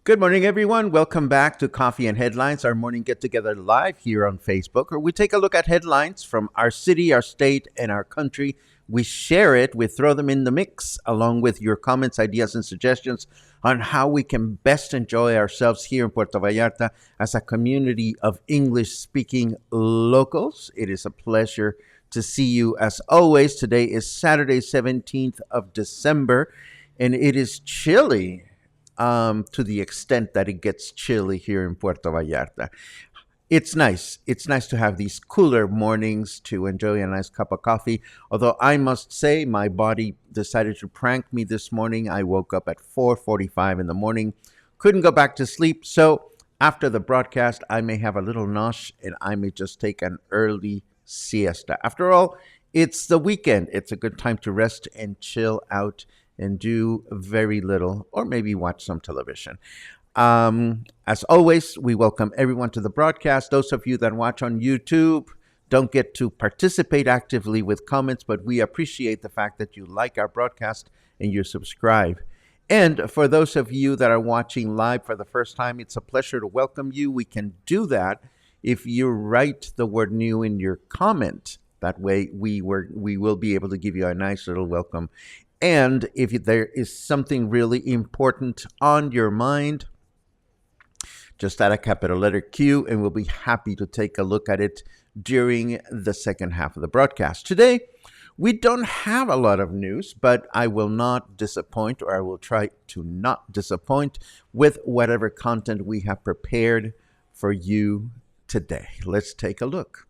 Good morning, everyone. Welcome back to Coffee and Headlines, our morning get together live here on Facebook, where we take a look at headlines from our city, our state, and our country. We share it, we throw them in the mix, along with your comments, ideas, and suggestions on how we can best enjoy ourselves here in Puerto Vallarta as a community of English speaking locals. It is a pleasure to see you as always. Today is Saturday, 17th of December, and it is chilly. To the extent that it gets chilly here in Puerto Vallarta. It's nice. It's nice to have these cooler mornings to enjoy a nice cup of coffee. Although I must say my body decided to prank me this morning. I woke up at 4:45 in the morning, couldn't go back to sleep. So after the broadcast, I may have a little nosh and I may just take an early siesta. After all, it's the weekend. It's a good time to rest and chill out and do very little, or maybe watch some television. As always, we welcome everyone to the broadcast. Those of you that watch on YouTube don't get to participate actively with comments, but we appreciate the fact that you like our broadcast and you subscribe. And for those of you that are watching live for the first time, it's a pleasure to welcome you. We can do that if you write the word new in your comment. That way we will be able to give you a nice little welcome. And if there is something really important on your mind, just add a capital letter Q and we'll be happy to take a look at it during the second half of the broadcast. Today, we don't have a lot of news, but I will not disappoint, or I will try to not disappoint with whatever content we have prepared for you today. Let's take a look.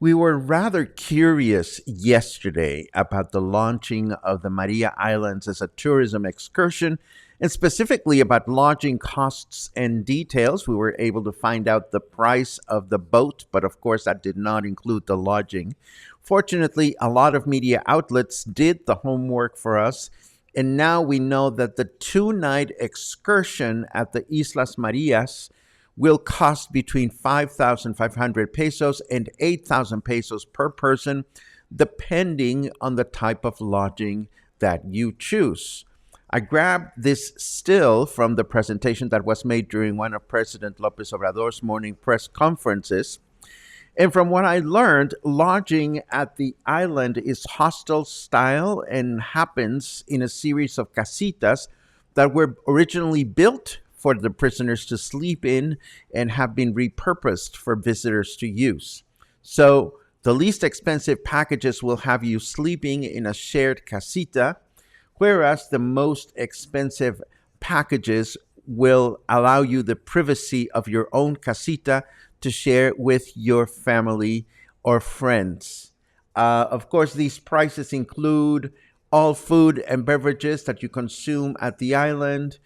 We were rather curious yesterday about the launching of the Maria Islands as a tourism excursion, and specifically about lodging costs and details. We were able to find out the price of the boat, but of course that did not include the lodging. Fortunately, a lot of media outlets did the homework for us, and now we know that the 2-night excursion at the Islas Marías will cost between 5,500 pesos and 8,000 pesos per person, depending on the type of lodging that you choose. I grabbed this still from the presentation that was made during one of President López Obrador's morning press conferences. And from what I learned, lodging at the island is hostel style and happens in a series of casitas that were originally built for the prisoners to sleep in and have been repurposed for visitors to use. So the least expensive packages will have you sleeping in a shared casita, whereas the most expensive packages will allow you the privacy of your own casita to share with your family or friends. Of course, these prices include all food and beverages that you consume at the island.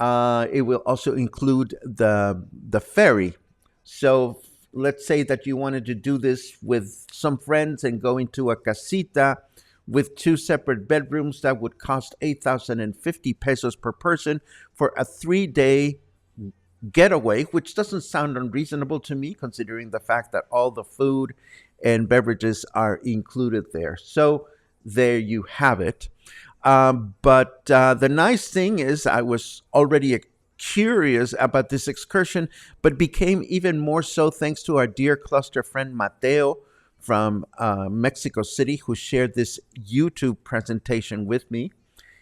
It will also include the ferry. So let's say that you wanted to do this with some friends and go into a casita with 2 separate bedrooms that would cost 8,050 pesos per person for a 3-day getaway, which doesn't sound unreasonable to me considering the fact that all the food and beverages are included there. So there you have it. But the nice thing is, I was already curious about this excursion, but became even more so thanks to our dear cluster friend Mateo from Mexico City, who shared this YouTube presentation with me.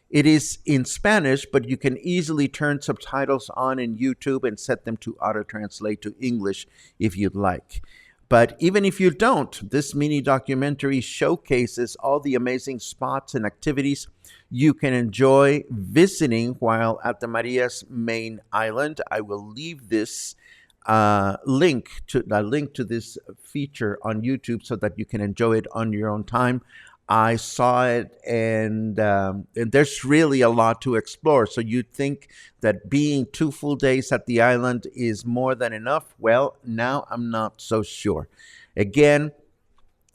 It is in Spanish, but you can easily turn subtitles on in YouTube and set them to auto translate to English if you'd like. But even if you don't, this mini documentary showcases all the amazing spots and activities you can enjoy visiting while at the Marias main island. I will leave this link to this feature on YouTube so that you can enjoy it on your own time. I saw it, and there's really a lot to explore. So you'd think that being 2 full days at the island is more than enough. Well, now I'm not so sure. Again,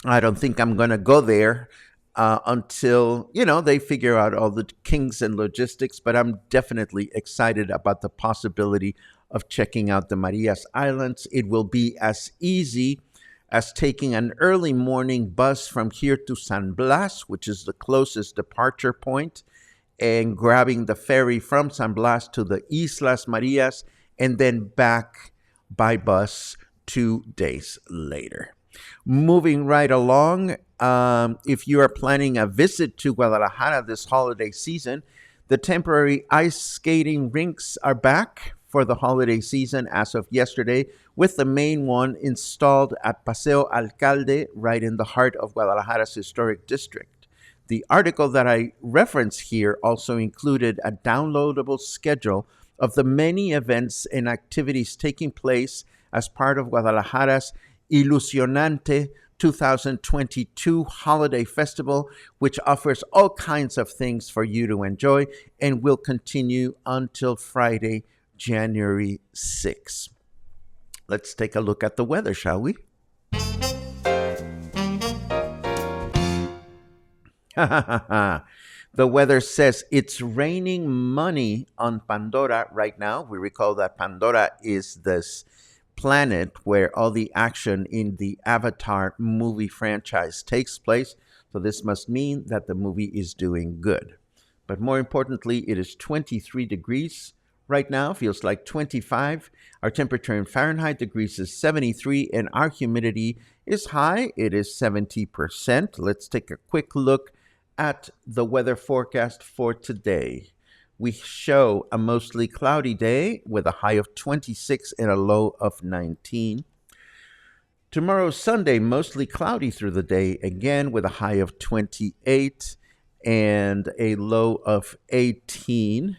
I don't think I'm going to go there until, they figure out all the kinks and logistics, but I'm definitely excited about the possibility of checking out the Marias Islands. It will be as easy as taking an early morning bus from here to San Blas, which is the closest departure point, and grabbing the ferry from San Blas to the Islas Marías, and then back by bus 2 days later. Moving right along, if you are planning a visit to Guadalajara this holiday season, the temporary ice skating rinks are back for the holiday season as of yesterday, with the main one installed at Paseo Alcalde, right in the heart of Guadalajara's historic district. The article that I reference here also included a downloadable schedule of the many events and activities taking place as part of Guadalajara's Ilusionante 2022 Holiday Festival, which offers all kinds of things for you to enjoy and will continue until Friday, January 6th. Let's take a look at the weather, shall we? The weather says it's raining money on Pandora right now. We recall that Pandora is this planet where all the action in the Avatar movie franchise takes place. So this must mean that the movie is doing good. But more importantly, it is 23 degrees right now, feels like 25. Our temperature in Fahrenheit degrees is 73, and our humidity is high. It is 70%. Let's take a quick look at the weather forecast for today. We show a mostly cloudy day with a high of 26 and a low of 19. Tomorrow, Sunday, mostly cloudy through the day, again with a high of 28 and a low of 18.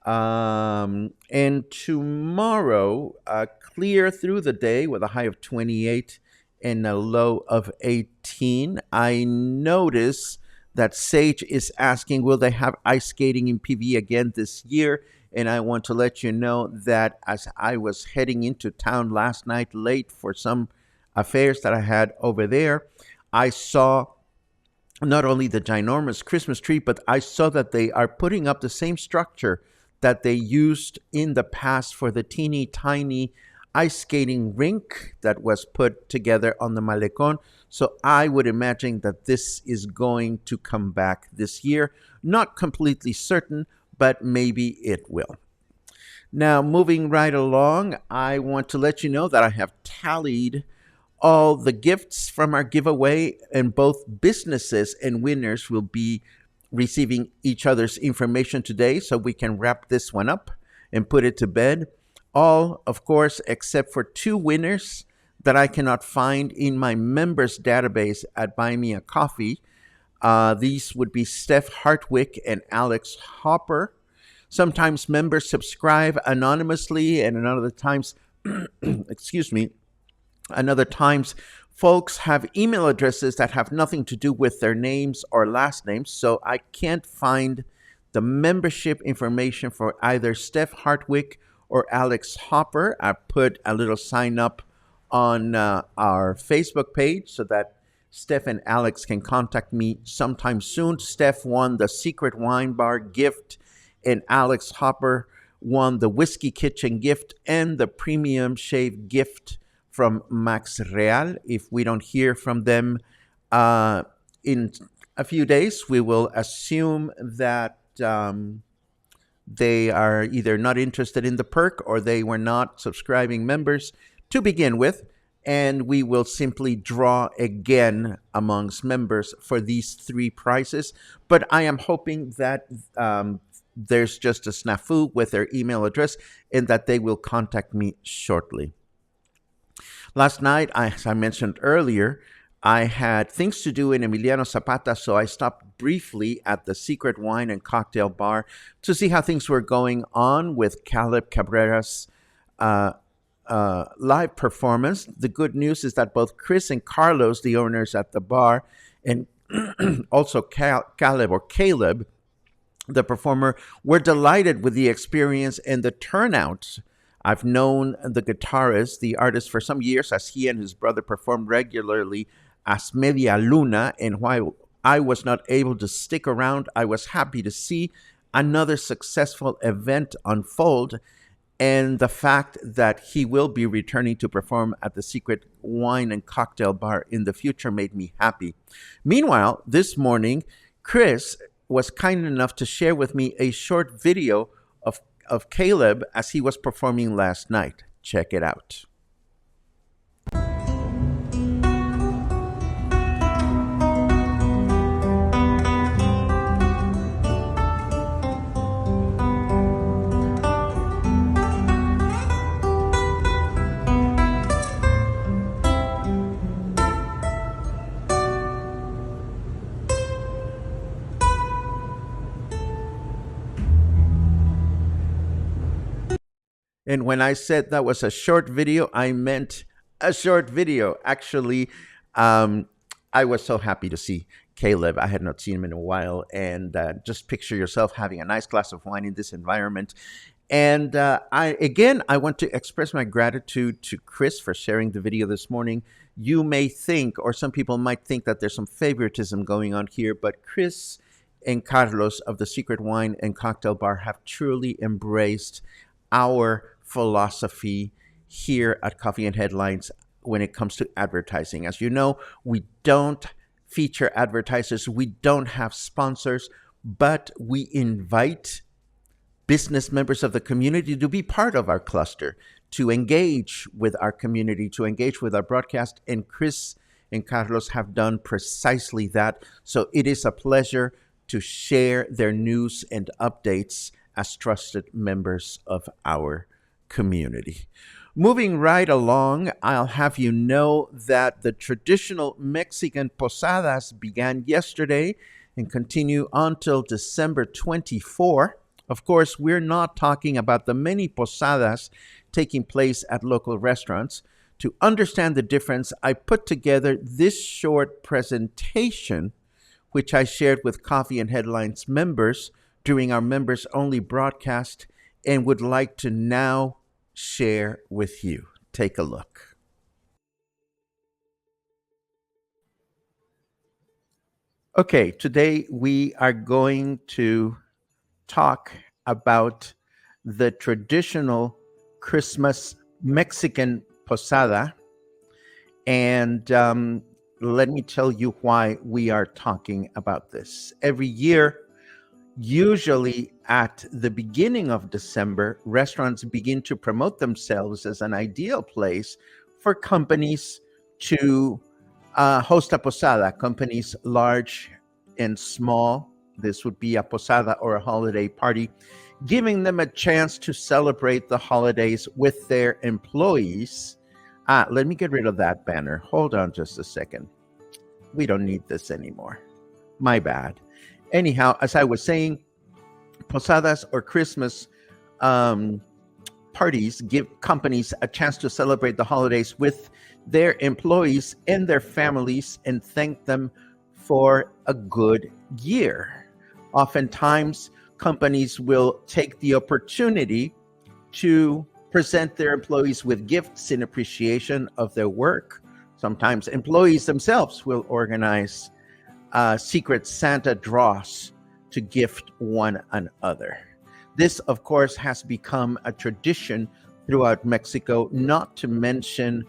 And tomorrow, clear through the day with a high of 28 and a low of 18. I notice that Sage is asking, will they have ice skating in PV again this year? And I want to let you know that as I was heading into town last night late for some affairs that I had over there, I saw not only the ginormous Christmas tree, but I saw that they are putting up the same structure that they used in the past for the teeny tiny ice skating rink that was put together on the Malecón. So I would imagine that this is going to come back this year. Not completely certain, but maybe it will. Now, moving right along, I want to let you know that I have tallied all the gifts from our giveaway, and both businesses and winners will be receiving each other's information today, so we can wrap this one up and put it to bed. All, of course, except for 2 winners that I cannot find in my members database at Buy Me a Coffee. These would be Steph Hartwick and Alex Hopper. Sometimes members subscribe anonymously, and other times, another times folks have email addresses that have nothing to do with their names or last names, so I can't find the membership information for either Steph Hartwick or Alex Hopper. I put a little sign up on our Facebook page so that Steph and Alex can contact me sometime soon. Steph won the Secret Wine Bar gift, and Alex Hopper won the Whiskey Kitchen gift and the Premium Shave gift from Max Real. If we don't hear from them in a few days, we will assume that they are either not interested in the perk or they were not subscribing members to begin with. And we will simply draw again amongst members for these three prizes. But I am hoping that there's just a snafu with their email address and that they will contact me shortly. Last night, as I mentioned earlier, I had things to do in Emiliano Zapata, so I stopped briefly at the Secret Wine and Cocktail Bar to see how things were going on with Caleb Cabrera's live performance. The good news is that both Chris and Carlos, the owners at the bar, and also Caleb, the performer, were delighted with the experience and the turnout. I've known the guitarist, the artist, for some years, as he and his brother performed regularly as Media Luna, and while I was not able to stick around, I was happy to see another successful event unfold. And the fact that he will be returning to perform at the Secret Wine and Cocktail Bar in the future made me happy. Meanwhile, this morning, Chris was kind enough to share with me a short video of Caleb as he was performing last night. Check it out. And when I said that was a short video, I meant a short video. Actually, I was so happy to see Caleb. I had not seen him in a while. And just picture yourself having a nice glass of wine in this environment. And I want to express my gratitude to Chris for sharing the video this morning. You may think, or some people might think, that there's some favoritism going on here, but Chris and Carlos of the Secret Wine and Cocktail Bar have truly embraced our philosophy here at Coffee and Headlines when it comes to advertising. As you know, we don't feature advertisers, we don't have sponsors, but we invite business members of the community to be part of our cluster, to engage with our community, to engage with our broadcast. And Chris and Carlos have done precisely that. So it is a pleasure to share their news and updates as trusted members of our community. Moving right along, I'll have you know that the traditional Mexican Posadas began yesterday and continue until December 24. Of course, we're not talking about the many Posadas taking place at local restaurants. To understand the difference, I put together this short presentation, which I shared with Coffee and Headlines members during our members-only broadcast, and would like to now share with you. Take a look. Okay, today we are going to talk about the traditional Christmas Mexican posada, and let me tell you why we are talking about this. Every year, usually at the beginning of December, restaurants begin to promote themselves as an ideal place for companies to host a posada, companies large and small. This would be a posada or a holiday party, giving them a chance to celebrate the holidays with their employees. Let me get rid of that banner. Hold on just a second. We don't need this anymore. My bad. Anyhow, as I was saying, posadas or Christmas parties give companies a chance to celebrate the holidays with their employees and their families and thank them for a good year. Oftentimes, companies will take the opportunity to present their employees with gifts in appreciation of their work, Sometimes employees themselves will organize secret Santa draws to gift one another. This, of course, has become a tradition throughout Mexico, not to mention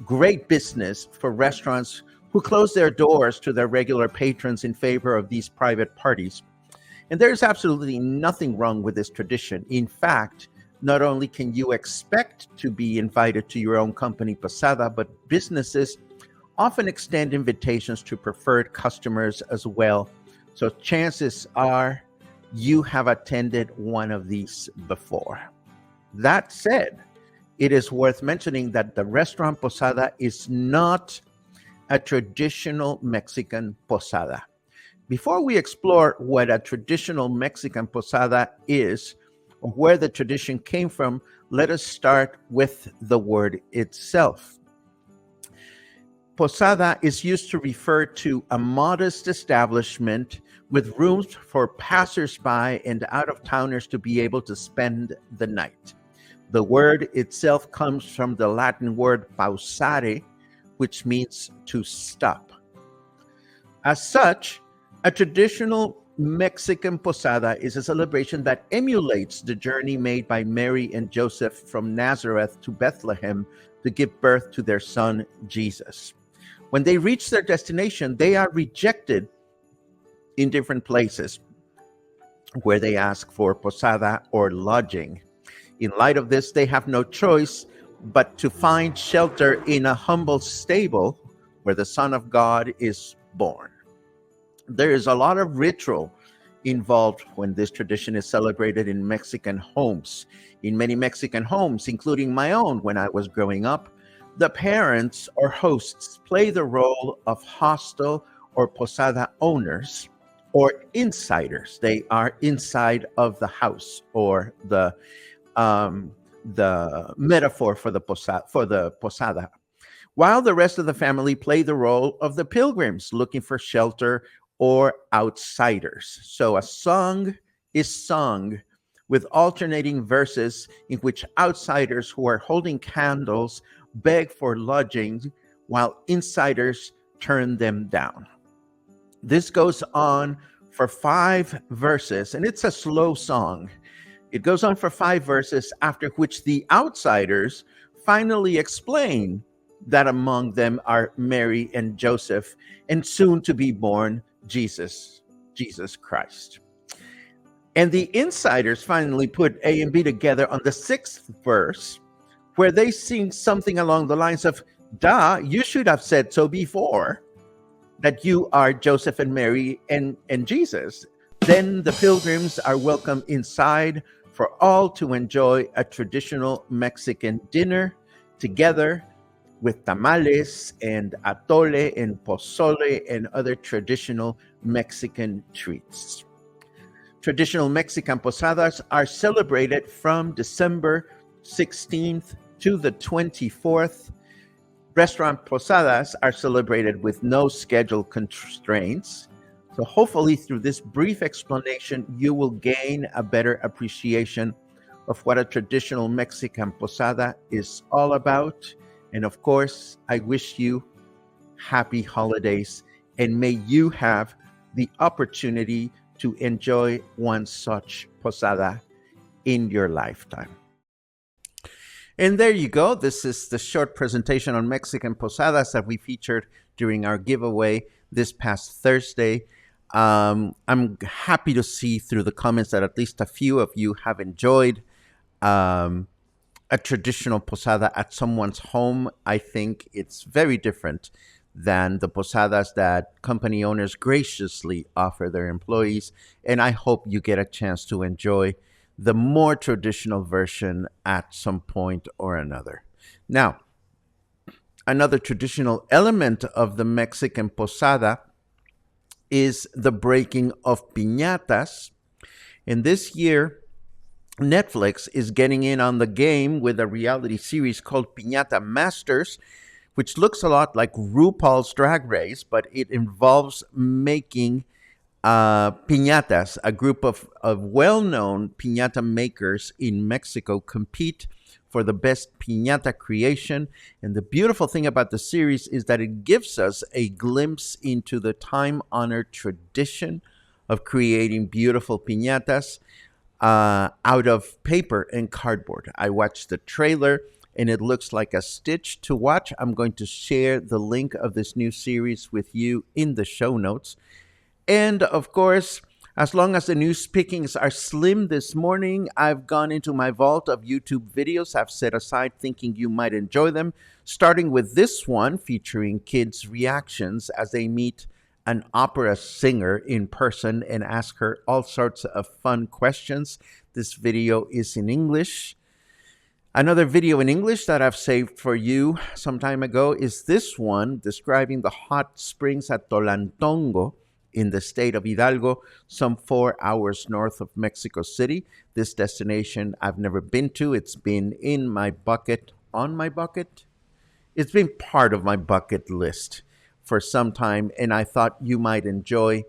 great business for restaurants who close their doors to their regular patrons in favor of these private parties. And there's absolutely nothing wrong with this tradition. In fact, not only can you expect to be invited to your own company posada, but businesses often extend invitations to preferred customers as well. So chances are you have attended one of these before. That said, it is worth mentioning that the restaurant posada is not a traditional Mexican posada. Before we explore what a traditional Mexican posada is, or where the tradition came from, let us start with the word itself. Posada is used to refer to a modest establishment with rooms for passersby and out-of-towners to be able to spend the night. The word itself comes from the Latin word pausare, which means to stop. As such, a traditional Mexican posada is a celebration that emulates the journey made by Mary and Joseph from Nazareth to Bethlehem to give birth to their son, Jesus. When they reach their destination, they are rejected in different places where they ask for posada or lodging. In light of this, they have no choice but to find shelter in a humble stable where the Son of God is born. There is a lot of ritual involved when this tradition is celebrated in Mexican homes. In many Mexican homes, including my own when I was growing up, the parents or hosts play the role of hostel or posada owners or insiders. They are inside of the house, or the metaphor for the posada, while the rest of the family play the role of the pilgrims looking for shelter or outsiders. So a song is sung with alternating verses in which outsiders who are holding candles beg for lodging while insiders turn them down. This goes on for 5 verses, and it's a slow song. It goes on for 5 verses, after which the outsiders finally explain that among them are Mary and Joseph, and soon to be born Jesus Christ. And the insiders finally put A and B together on the 6th verse, where they sing something along the lines of, "Duh, you should have said so before, that you are Joseph and Mary and Jesus." Then the pilgrims are welcome inside for all to enjoy a traditional Mexican dinner together with tamales and atole and pozole and other traditional Mexican treats. Traditional Mexican posadas are celebrated from December 16th to the 24th. Restaurant posadas are celebrated with no schedule constraints. So hopefully through this brief explanation, you will gain a better appreciation of what a traditional Mexican posada is all about. And of course, I wish you happy holidays, and may you have the opportunity to enjoy one such posada in your lifetime. And there you go. This is the short presentation on Mexican posadas that we featured during our giveaway this past Thursday. I'm happy to see through the comments that at least a few of you have enjoyed a traditional posada at someone's home. I think it's very different than the posadas that company owners graciously offer their employees. And I hope you get a chance to enjoy the more traditional version at some point or another. Now, another traditional element of the Mexican posada is the breaking of piñatas. And this year, Netflix is getting in on the game with a reality series called Piñata Masters, which looks a lot like RuPaul's Drag Race, but it involves making piñatas. A group of well-known piñata makers in Mexico compete for the best piñata creation. And the beautiful thing about the series is that it gives us a glimpse into the time-honored tradition of creating beautiful piñatas out of paper and cardboard. I watched the trailer and it looks like a stitch to watch. I'm going to share the link of this new series with you in the show notes. And of course, as long as the news pickings are slim this morning, I've gone into my vault of YouTube videos I've set aside thinking you might enjoy them, starting with this one featuring kids' reactions as they meet an opera singer in person and ask her all sorts of fun questions. This video is in English. Another video in English that I've saved for you some time ago is this one describing the hot springs at Tolantongo in the state of Hidalgo, some 4 hours north of Mexico City. This destination I've never been to. It's been in my bucket, on my bucket. It's been part of my bucket list for some time, and I thought you might enjoy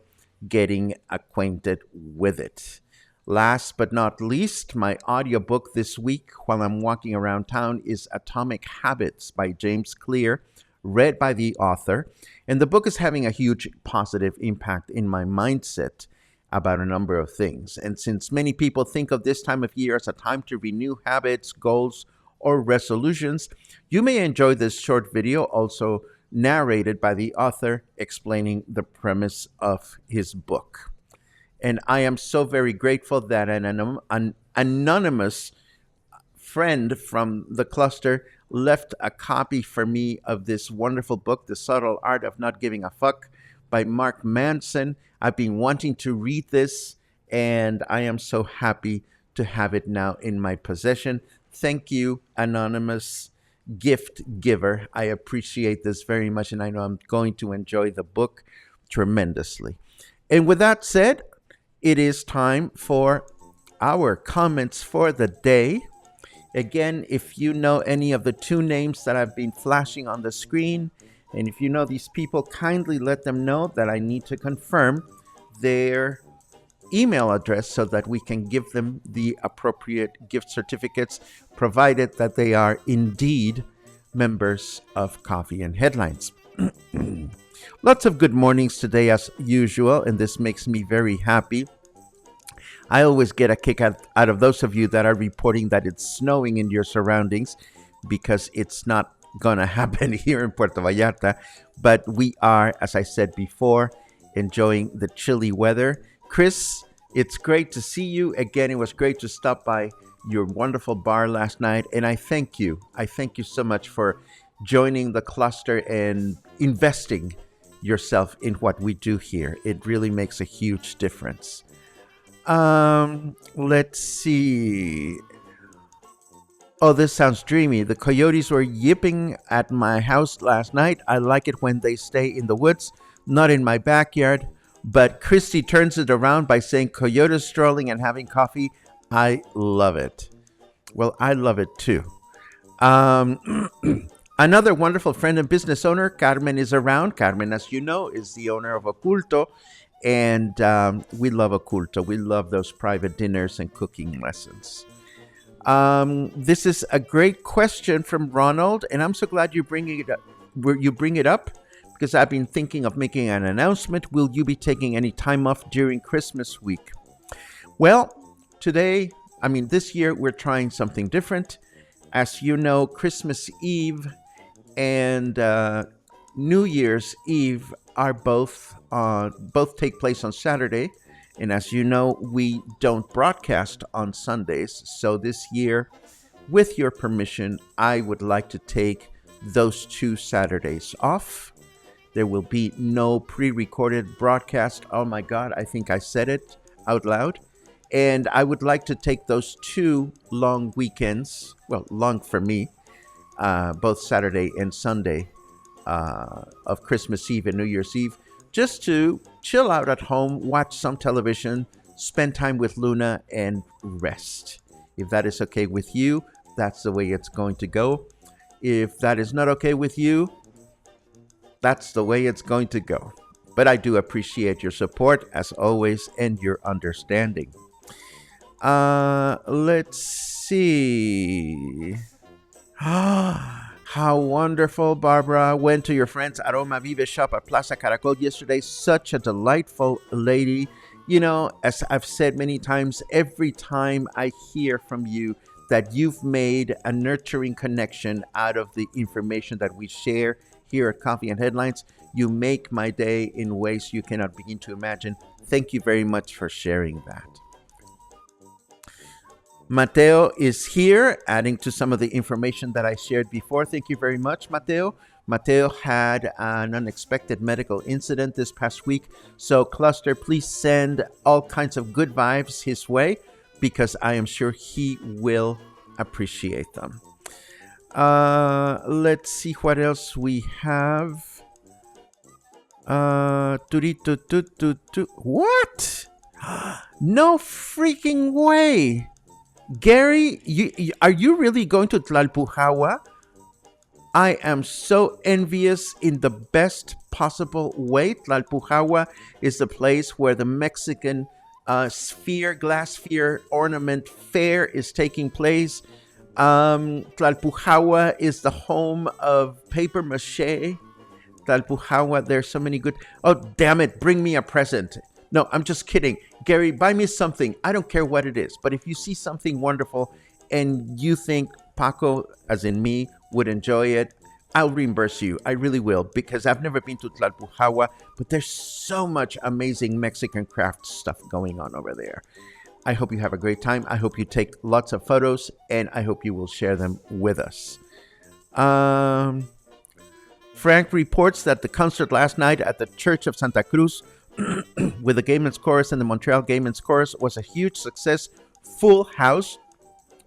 getting acquainted with it. Last but not least, my audiobook this week while I'm walking around town is Atomic Habits by James Clear, read by the author. And the book is having a huge positive impact in my mindset about a number of things. And since many people think of this time of year as a time to renew habits, goals, or resolutions, you may enjoy this short video, also narrated by the author, explaining the premise of his book. And I am so very grateful that an anonymous friend from the cluster left a copy for me of this wonderful book, The Subtle Art of Not Giving a Fuck by Mark Manson. I've been wanting to read this, and I am so happy to have it now in my possession. Thank you, anonymous gift giver. I appreciate this very much, and I know I'm going to enjoy the book tremendously. And with that said, it is time for our comments for the day. Again, if you know any of the two names that I've been flashing on the screen, and if you know these people, kindly let them know that I need to confirm their email address so that we can give them the appropriate gift certificates, provided that they are indeed members of Coffee and Headlines. Lots of good mornings today as usual, and this makes me very happy. I always get a kick out of those of you that are reporting that it's snowing in your surroundings, because it's not going to happen here in Puerto Vallarta. But we are, as I said before, enjoying the chilly weather. Chris, it's great to see you again. It was great to stop by your wonderful bar last night, and I thank you. I thank you so much for joining the cluster and investing yourself in what we do here. It really makes a huge difference. Let's see. Oh, this sounds dreamy. The coyotes were yipping at my house last night. I like it when they stay in the woods, not in my backyard. But Christy turns it around by saying coyotes strolling and having coffee. I love it. Well, I love it too. Another wonderful friend and business owner, Carmen, is around. Carmen, as you know, is the owner of Oculto. And we love Oculto. We love those private dinners and cooking lessons. This is a great question from Ronald, and I'm so glad you bring it up, because I've been thinking of making an announcement. Will you be taking any time off during Christmas week? Well, this year we're trying something different. As you know, Christmas Eve and New Year's Eve are both take place on Saturday. And as you know, we don't broadcast on Sundays. So this year, with your permission, I would like to take those 2 Saturdays off. There will be no pre-recorded broadcast. Oh my God, I think I said it out loud. And I would like to take those 2 long weekends, well, long for me, both Saturday and Sunday of Christmas Eve and New Year's Eve, just to chill out at home, watch some television, spend time with Luna, and rest. If that is okay with you, that's the way it's going to go. If that is not okay with you, that's the way it's going to go. But I do appreciate your support, as always, and your understanding. Let's see. How wonderful, Barbara. Went to your friend's Aroma Vive shop at Plaza Caracol yesterday. Such a delightful lady. You know, as I've said many times, every time I hear from you that you've made a nurturing connection out of the information that we share here at Coffee and Headlines, you make my day in ways you cannot begin to imagine. Thank you very much for sharing that. Mateo is here, adding to some of the information that I shared before. Thank you very much, Mateo. Mateo had an unexpected medical incident this past week. So, Cluster, please send all kinds of good vibes his way because I am sure he will appreciate them. Let's see what else we have. What? No freaking way. Gary, are you really going to Tlalpujahua? I am so envious in the best possible way. Tlalpujahua is the place where the Mexican glass sphere ornament fair is taking place. Tlalpujahua is the home of paper mache. Tlalpujahua, there's so many good... Oh, damn it, bring me a present. No, I'm just kidding. Gary, buy me something. I don't care what it is. But if you see something wonderful and you think Paco, as in me, would enjoy it, I'll reimburse you. I really will, because I've never been to Tlalpujahua, but there's so much amazing Mexican craft stuff going on over there. I hope you have a great time. I hope you take lots of photos, and I hope you will share them with us. Frank reports that the concert last night at the Church of Santa Cruz with the Gay Men's Chorus and the Montreal Gay Men's Chorus was a huge success. Full house.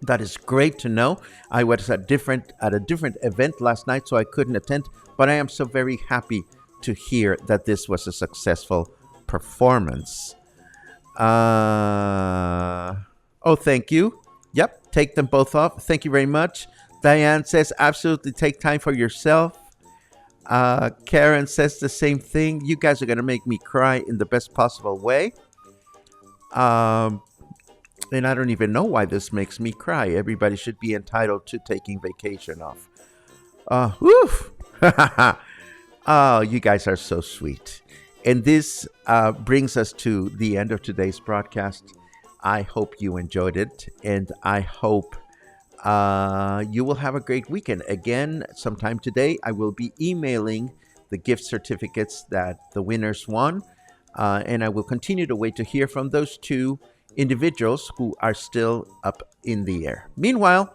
That is great to know. I was at a different event last night, so I couldn't attend, but I am so very happy to hear that this was a successful performance. Thank you. Yep, take them both off. Thank you very much. Diane says, absolutely take time for yourself. Karen says the same thing. You guys are going to make me cry in the best possible way. And I don't even know why this makes me cry. Everybody should be entitled to taking vacation off. Oh, you guys are so sweet. And this brings us to the end of today's broadcast. I hope you enjoyed it. And I hope you will have a great weekend. Again, sometime today, I will be emailing the gift certificates that the winners won. And I will continue to wait to hear from those two individuals who are still up in the air. Meanwhile,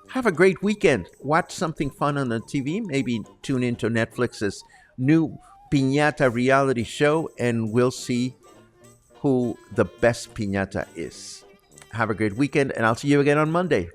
have a great weekend. Watch something fun on the TV. Maybe tune into Netflix's new Piñata reality show, and we'll see who the best piñata is. Have a great weekend, and I'll see you again on Monday.